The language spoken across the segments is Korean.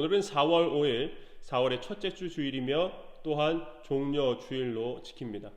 오늘은 4월 5일, 4월의 첫째 주 주일이며 또한 종려 주일로 지킵니다.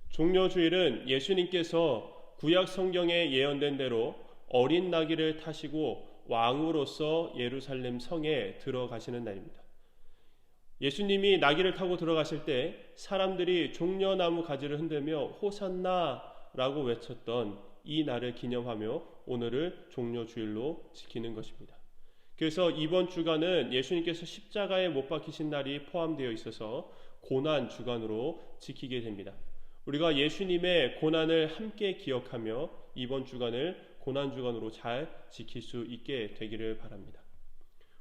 종려 주일은 예수님께서 구약 성경에 예언된 대로 어린 나귀를 타시고 왕으로서 예루살렘 성에 들어가시는 날입니다. 예수님이 나귀를 타고 들어가실 때 사람들이 종려나무 가지를 흔들며 호산나라고 외쳤던 이 날을 기념하며 오늘을 종려 주일로 지키는 것입니다. 그래서 이번 주간은 예수님께서 십자가에 못 박히신 날이 포함되어 있어서 고난 주간으로 지키게 됩니다. 우리가 예수님의 고난을 함께 기억하며 이번 주간을 고난 주간으로 잘 지킬 수 있게 되기를 바랍니다.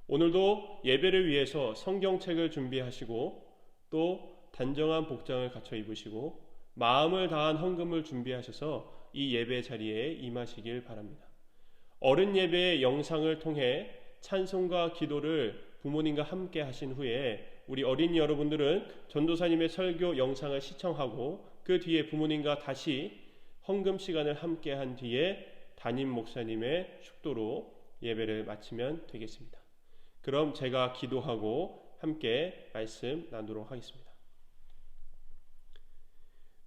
오늘도 예배를 위해서 성경책을 준비하시고 또 단정한 복장을 갖춰 입으시고 마음을 다한 헌금을 준비하셔서 이 예배 자리에 임하시길 바랍니다. 어른 예배의 영상을 통해 찬송과 기도를 부모님과 함께 하신 후에 우리 어린이 여러분들은 전도사님의 설교 영상을 시청하고 그 뒤에 부모님과 다시 헌금 시간을 함께 한 뒤에 담임 목사님의 축도로 예배를 마치면 되겠습니다. 그럼 제가 기도하고 함께 말씀 나누도록 하겠습니다.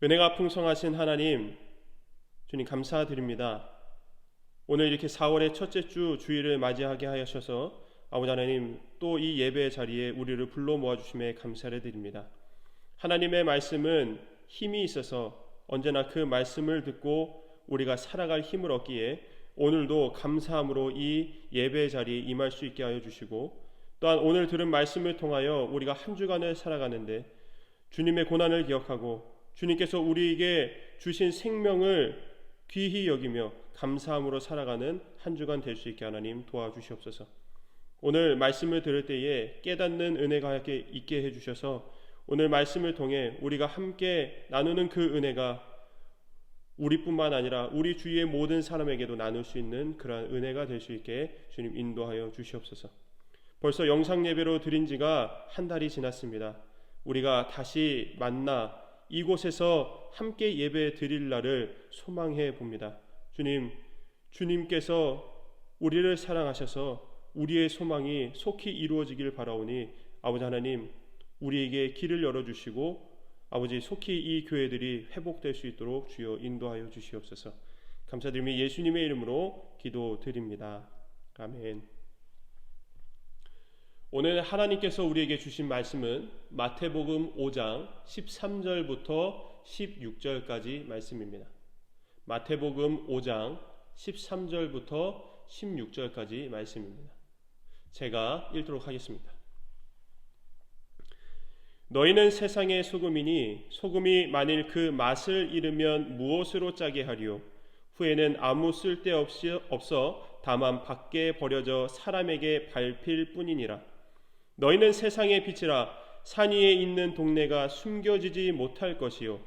은혜가 풍성하신 하나님, 주님 감사드립니다. 오늘 이렇게 4월의 첫째 주 주일을 맞이하게 하셔서 아버지 하나님 또 이 예배 자리에 우리를 불러 모아주심에 감사를 드립니다. 하나님의 말씀은 힘이 있어서 언제나 그 말씀을 듣고 우리가 살아갈 힘을 얻기에 오늘도 감사함으로 이 예배 자리에 임할 수 있게 하여 주시고 또한 오늘 들은 말씀을 통하여 우리가 한 주간을 살아가는데 주님의 고난을 기억하고 주님께서 우리에게 주신 생명을 귀히 여기며 감사함으로 살아가는 한 주간 될 수 있게 하나님 도와주시옵소서. 오늘 말씀을 들을 때에 깨닫는 은혜가 있게 해주셔서 오늘 말씀을 통해 우리가 함께 나누는 그 은혜가 우리뿐만 아니라 우리 주위의 모든 사람에게도 나눌 수 있는 그러한 은혜가 될 수 있게 주님 인도하여 주시옵소서. 벌써 영상 예배로 드린 지가 한 달이 지났습니다. 우리가 다시 만나 이곳에서 함께 예배 드릴 날을 소망해 봅니다. 주님께서 우리를 사랑하셔서 우리의 소망이 속히 이루어지길 바라오니 아버지 하나님 우리에게 길을 열어주시고 아버지 속히 이 교회들이 회복될 수 있도록 주여 인도하여 주시옵소서. 감사드리며 예수님의 이름으로 기도드립니다. 아멘. 오늘 하나님께서 우리에게 주신 말씀은 마태복음 5장 13절부터 16절까지 말씀입니다. 마태복음 5장 13절부터 16절까지 말씀입니다. 제가 읽도록 하겠습니다. 너희는 세상의 소금이니 소금이 만일 그 맛을 잃으면 무엇으로 짜게 하리요? 후에는 아무 쓸데없이 없어 다만 밖에 버려져 사람에게 밟힐 뿐이니라. 너희는 세상의 빛이라. 산 위에 있는 동네가 숨겨지지 못할 것이요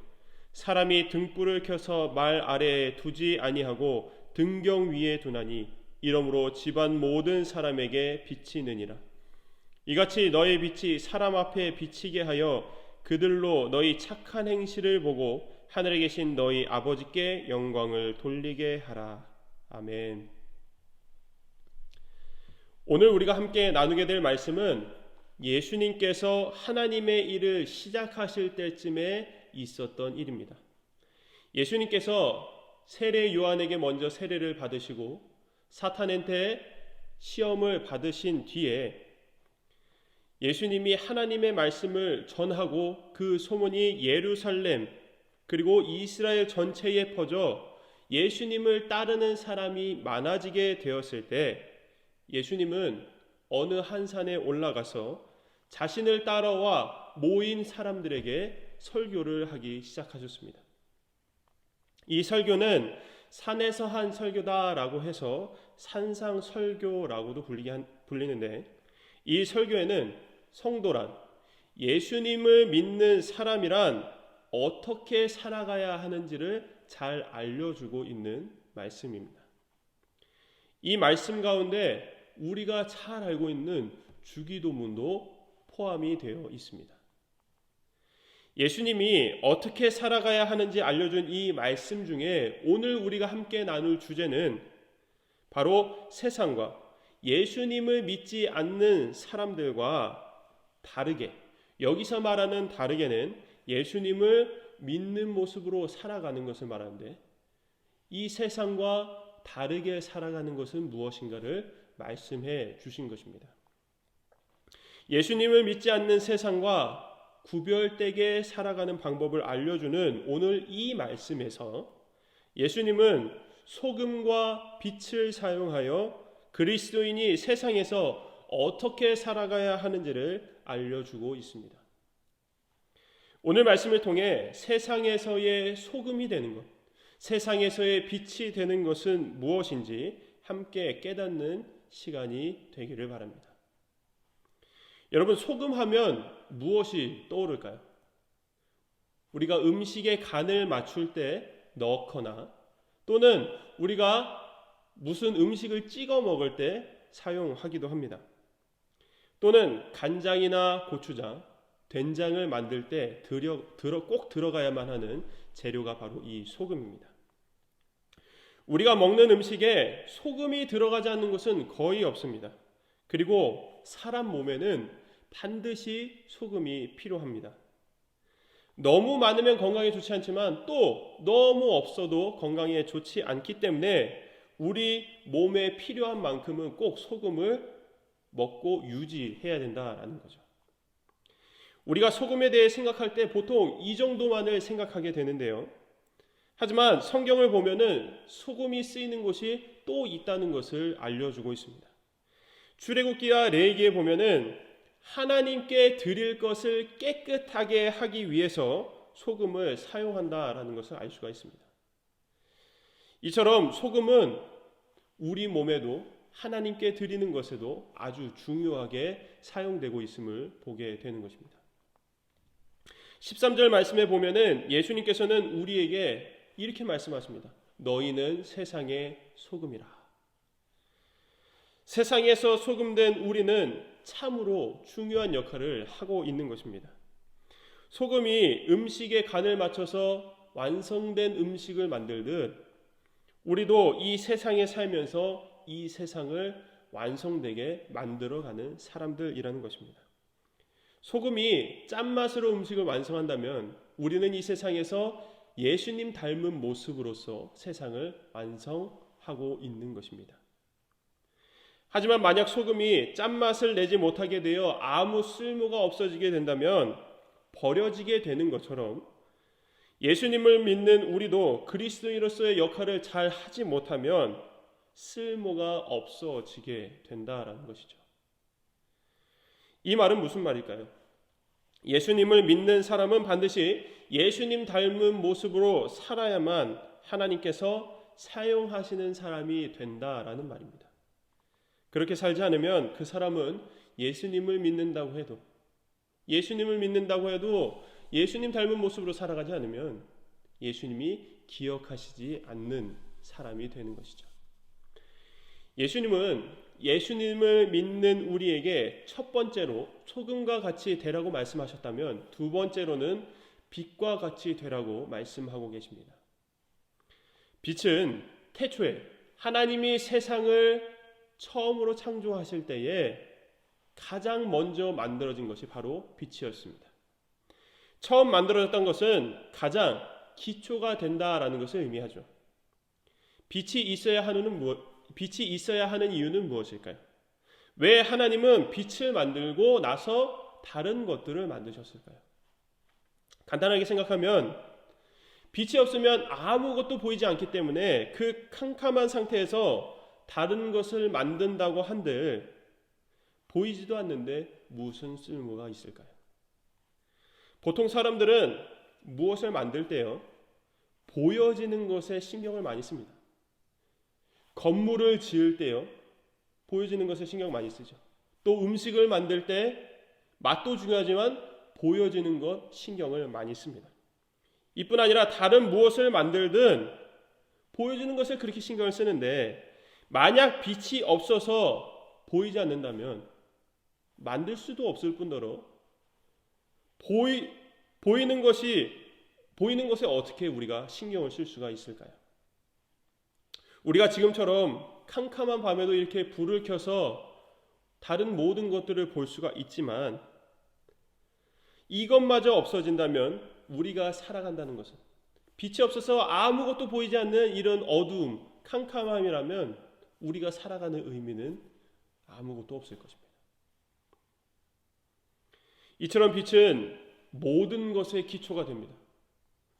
사람이 등불을 켜서 말 아래에 두지 아니하고 등경 위에 두나니 이러므로 집안 모든 사람에게 비치느니라. 이같이 너희 빛이 사람 앞에 비치게 하여 그들로 너희 착한 행실을 보고 하늘에 계신 너희 아버지께 영광을 돌리게 하라. 아멘. 오늘 우리가 함께 나누게 될 말씀은 예수님께서 하나님의 일을 시작하실 때쯤에 있었던 일입니다. 예수님께서 세례 요한에게 먼저 세례를 받으시고 사탄한테 시험을 받으신 뒤에 예수님이 하나님의 말씀을 전하고 그 소문이 예루살렘 그리고 이스라엘 전체에 퍼져 예수님을 따르는 사람이 많아지게 되었을 때 예수님은 어느 한 산에 올라가서 자신을 따라와 모인 사람들에게 설교를 하기 시작하셨습니다. 이 설교는 산에서 한 설교다라고 해서 산상설교라고도 불리는데 이 설교에는 성도란 예수님을 믿는 사람이란 어떻게 살아가야 하는지를 잘 알려주고 있는 말씀입니다. 이 말씀 가운데 우리가 잘 알고 있는 주기도문도 포함이 되어 있습니다. 예수님이 어떻게 살아가야 하는지 알려준 이 말씀 중에 오늘 우리가 함께 나눌 주제는 바로 세상과 예수님을 믿지 않는 사람들과 다르게, 여기서 말하는 다르게는 예수님을 믿는 모습으로 살아가는 것을 말하는데, 이 세상과 다르게 살아가는 것은 무엇인가를 말씀해 주신 것입니다. 예수님을 믿지 않는 세상과 구별되게 살아가는 방법을 알려주는 오늘 이 말씀에서 예수님은 소금과 빛을 사용하여 그리스도인이 세상에서 어떻게 살아가야 하는지를 알려주고 있습니다. 오늘 말씀을 통해 세상에서의 소금이 되는 것, 세상에서의 빛이 되는 것은 무엇인지 함께 깨닫는 시간이 되기를 바랍니다. 여러분, 소금하면 무엇이 떠오를까요? 우리가 음식에 간을 맞출 때 넣거나 또는 우리가 무슨 음식을 찍어 먹을 때 사용하기도 합니다. 또는 간장이나 고추장, 된장을 만들 때 꼭 들어가야만 하는 재료가 바로 이 소금입니다. 우리가 먹는 음식에 소금이 들어가지 않는 것은 거의 없습니다. 그리고 사람 몸에는 반드시 소금이 필요합니다. 너무 많으면 건강에 좋지 않지만 또 너무 없어도 건강에 좋지 않기 때문에 우리 몸에 필요한 만큼은 꼭 소금을 먹고 유지해야 된다라는 거죠. 우리가 소금에 대해 생각할 때 보통 이 정도만을 생각하게 되는데요. 하지만 성경을 보면은 소금이 쓰이는 곳이 또 있다는 것을 알려주고 있습니다. 출애굽기와 레위기에 보면은 하나님께 드릴 것을 깨끗하게 하기 위해서 소금을 사용한다라는 것을 알 수가 있습니다. 이처럼 소금은 우리 몸에도 하나님께 드리는 것에도 아주 중요하게 사용되고 있음을 보게 되는 것입니다. 13절 말씀에 보면은 예수님께서는 우리에게 이렇게 말씀하십니다. 너희는 세상의 소금이라. 세상에서 소금된 우리는 참으로 중요한 역할을 하고 있는 것입니다. 소금이 음식에 간을 맞춰서 완성된 음식을 만들듯 우리도 이 세상에 살면서 이 세상을 완성되게 만들어가는 사람들이라는 것입니다. 소금이 짠맛으로 음식을 완성한다면 우리는 이 세상에서 예수님 닮은 모습으로서 세상을 완성하고 있는 것입니다. 하지만 만약 소금이 짠맛을 내지 못하게 되어 아무 쓸모가 없어지게 된다면 버려지게 되는 것처럼 예수님을 믿는 우리도 그리스도인으로서의 역할을 잘 하지 못하면 쓸모가 없어지게 된다라는 것이죠. 이 말은 무슨 말일까요? 예수님을 믿는 사람은 반드시 예수님 닮은 모습으로 살아야만 하나님께서 사용하시는 사람이 된다라는 말입니다. 그렇게 살지 않으면 그 사람은 예수님을 믿는다고 해도 예수님 닮은 모습으로 살아가지 않으면 예수님이 기억하시지 않는 사람이 되는 것이죠. 예수님을 믿는 우리에게 첫 번째로 소금과 같이 되라고 말씀하셨다면 두 번째로는 빛과 같이 되라고 말씀하고 계십니다. 빛은 태초에 하나님이 세상을 처음으로 창조하실 때에 가장 먼저 만들어진 것이 바로 빛이었습니다. 처음 만들어졌던 것은 가장 기초가 된다라는 것을 의미하죠. 빛이 있어야 하는 이유는 무엇일까요? 왜 하나님은 빛을 만들고 나서 다른 것들을 만드셨을까요? 간단하게 생각하면 빛이 없으면 아무것도 보이지 않기 때문에 그 캄캄한 상태에서 다른 것을 만든다고 한들 보이지도 않는데 무슨 쓸모가 있을까요? 보통 사람들은 무엇을 만들 때요, 보여지는 것에 신경을 많이 씁니다. 건물을 지을 때요, 보여지는 것에 신경 많이 쓰죠. 또 음식을 만들 때 맛도 중요하지만 보여지는 것 신경을 많이 씁니다. 이뿐 아니라 다른 무엇을 만들든 보여지는 것에 그렇게 신경을 쓰는데 만약 빛이 없어서 보이지 않는다면 만들 수도 없을 뿐더러 보이는 것에 어떻게 우리가 신경을 쓸 수가 있을까요? 우리가 지금처럼 캄캄한 밤에도 이렇게 불을 켜서 다른 모든 것들을 볼 수가 있지만 이것마저 없어진다면 우리가 살아간다는 것은, 빛이 없어서 아무것도 보이지 않는 이런 어두움, 캄캄함이라면 우리가 살아가는 의미는 아무것도 없을 것입니다. 이처럼 빛은 모든 것의 기초가 됩니다.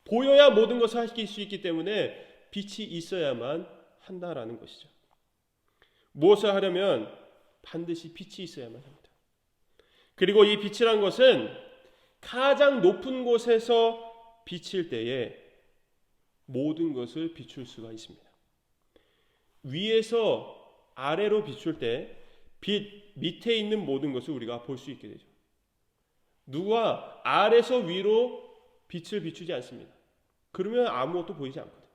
보여야 모든 것을 할 수 있기 때문에 빛이 있어야만 한다라는 것이죠. 무엇을 하려면 반드시 빛이 있어야만 합니다. 그리고 이 빛이란 것은 가장 높은 곳에서 비칠 때에 모든 것을 비출 수가 있습니다. 위에서 아래로 비출 때 빛 밑에 있는 모든 것을 우리가 볼 수 있게 되죠. 누가 아래에서 위로 빛을 비추지 않습니다. 그러면 아무것도 보이지 않거든요.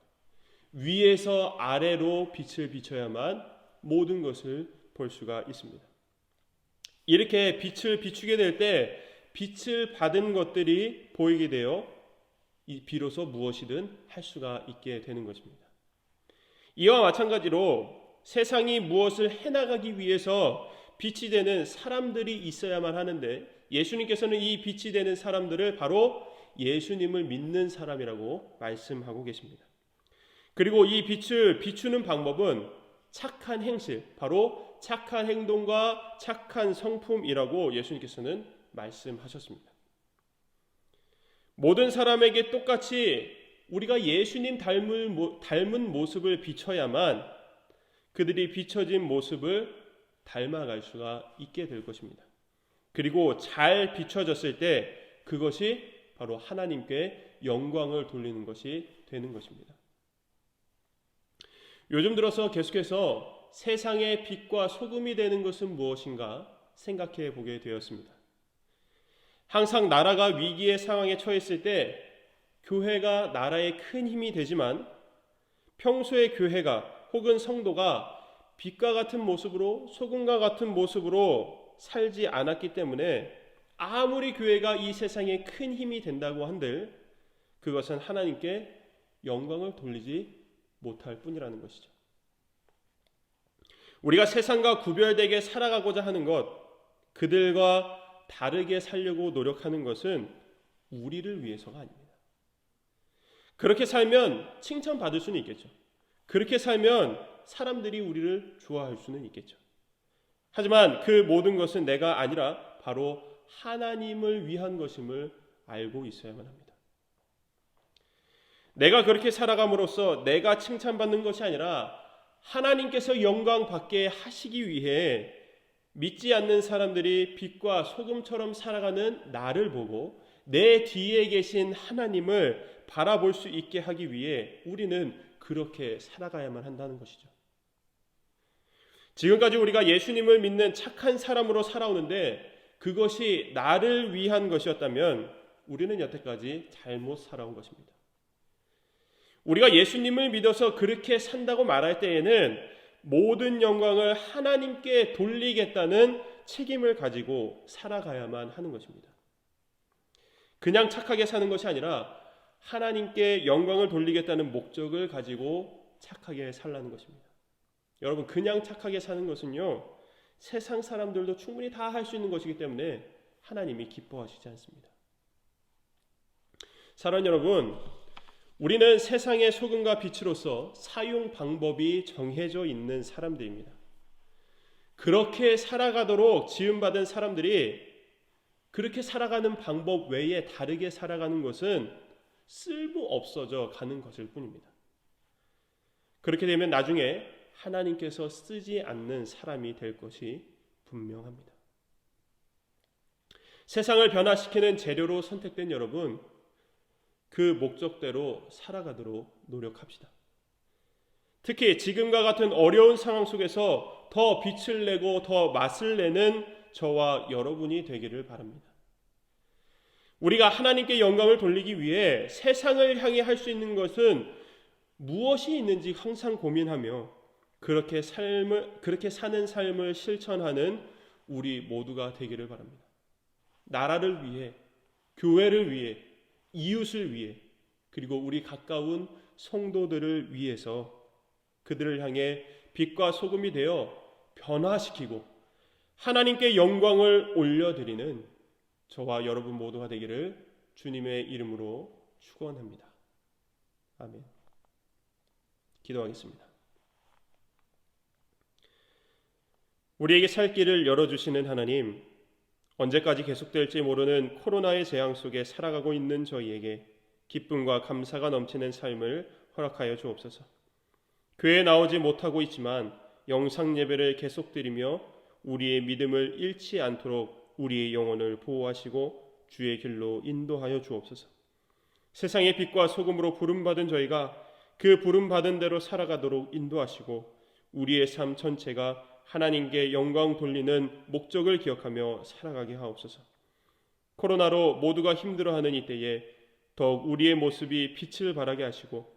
위에서 아래로 빛을 비춰야만 모든 것을 볼 수가 있습니다. 이렇게 빛을 비추게 될 때 빛을 받은 것들이 보이게 되어 비로소 무엇이든 할 수가 있게 되는 것입니다. 이와 마찬가지로 세상이 무엇을 해나가기 위해서 빛이 되는 사람들이 있어야만 하는데, 예수님께서는 이 빛이 되는 사람들을 바로 예수님을 믿는 사람이라고 말씀하고 계십니다. 그리고 이 빛을 비추는 방법은 착한 행실, 바로 착한 행동과 착한 성품이라고 예수님께서는 말씀하셨습니다. 모든 사람에게 똑같이 우리가 예수님 닮은 모습을 비춰야만 그들이 비춰진 모습을 닮아갈 수가 있게 될 것입니다. 그리고 잘 비춰졌을 때 그것이 바로 하나님께 영광을 돌리는 것이 되는 것입니다. 요즘 들어서 계속해서 세상의 빛과 소금이 되는 것은 무엇인가 생각해 보게 되었습니다. 항상 나라가 위기의 상황에 처했을 때 교회가 나라의 큰 힘이 되지만 평소에 교회가 혹은 성도가 빛과 같은 모습으로 소금과 같은 모습으로 살지 않았기 때문에 아무리 교회가 이 세상에 큰 힘이 된다고 한들 그것은 하나님께 영광을 돌리지 못할 뿐이라는 것이죠. 우리가 세상과 구별되게 살아가고자 하는 것, 그들과 다르게 살려고 노력하는 것은 우리를 위해서가 아닙니다. 그렇게 살면 칭찬받을 수는 있겠죠. 그렇게 살면 사람들이 우리를 좋아할 수는 있겠죠. 하지만 그 모든 것은 내가 아니라 바로 하나님을 위한 것임을 알고 있어야만 합니다. 내가 그렇게 살아감으로써 내가 칭찬받는 것이 아니라 하나님께서 영광 받게 하시기 위해 믿지 않는 사람들이 빛과 소금처럼 살아가는 나를 보고 내 뒤에 계신 하나님을 바라볼 수 있게 하기 위해 우리는 그렇게 살아가야만 한다는 것이죠. 지금까지 우리가 예수님을 믿는 착한 사람으로 살아오는데 그것이 나를 위한 것이었다면 우리는 여태까지 잘못 살아온 것입니다. 우리가 예수님을 믿어서 그렇게 산다고 말할 때에는 모든 영광을 하나님께 돌리겠다는 책임을 가지고 살아가야만 하는 것입니다. 그냥 착하게 사는 것이 아니라 하나님께 영광을 돌리겠다는 목적을 가지고 착하게 살라는 것입니다. 여러분, 그냥 착하게 사는 것은요, 세상 사람들도 충분히 다 할 수 있는 것이기 때문에 하나님이 기뻐하시지 않습니다. 사랑하는 여러분, 우리는 세상의 소금과 빛으로서 사용 방법이 정해져 있는 사람들입니다. 그렇게 살아가도록 지음받은 사람들이 그렇게 살아가는 방법 외에 다르게 살아가는 것은 쓸모없어져 가는 것일 뿐입니다. 그렇게 되면 나중에 하나님께서 쓰지 않는 사람이 될 것이 분명합니다. 세상을 변화시키는 재료로 선택된 여러분, 그 목적대로 살아가도록 노력합시다. 특히 지금과 같은 어려운 상황 속에서 더 빛을 내고 더 맛을 내는 저와 여러분이 되기를 바랍니다. 우리가 하나님께 영광을 돌리기 위해 세상을 향해 할 수 있는 것은 무엇이 있는지 항상 고민하며 그렇게 사는 삶을 실천하는 우리 모두가 되기를 바랍니다. 나라를 위해, 교회를 위해, 이웃을 위해, 그리고 우리 가까운 성도들을 위해서 그들을 향해 빛과 소금이 되어 변화시키고 하나님께 영광을 올려드리는 저와 여러분 모두가 되기를 주님의 이름으로 축원합니다. 아멘. 기도하겠습니다. 우리에게 살 길을 열어주시는 하나님, 언제까지 계속될지 모르는 코로나의 재앙 속에 살아가고 있는 저희에게 기쁨과 감사가 넘치는 삶을 허락하여 주옵소서. 교회에 나오지 못하고 있지만 영상 예배를 계속 드리며 우리의 믿음을 잃지 않도록 우리의 영혼을 보호하시고 주의 길로 인도하여 주옵소서. 세상의 빛과 소금으로 부름받은 저희가 그 부름받은 대로 살아가도록 인도하시고 우리의 삶 전체가 하나님께 영광 돌리는 목적을 기억하며 살아가게 하옵소서. 코로나로 모두가 힘들어하는 이때에 더욱 우리의 모습이 빛을 발하게 하시고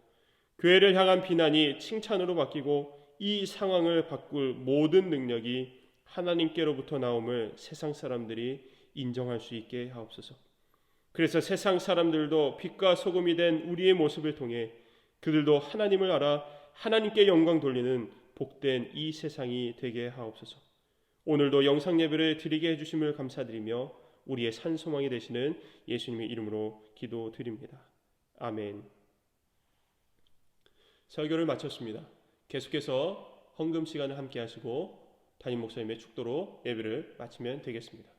교회를 향한 비난이 칭찬으로 바뀌고 이 상황을 바꿀 모든 능력이 하나님께로부터 나옴을 세상 사람들이 인정할 수 있게 하옵소서. 그래서 세상 사람들도 빛과 소금이 된 우리의 모습을 통해 그들도 하나님을 알아 하나님께 영광 돌리는 복된 이 세상이 되게 하옵소서. 오늘도 영상 예배를 드리게 해주심을 감사드리며 우리의 산소망이 되시는 예수님의 이름으로 기도드립니다. 아멘. 설교를 마쳤습니다. 계속해서 헌금 시간을 함께 하시고 담임 목사님의 축도로 예배를 마치면 되겠습니다.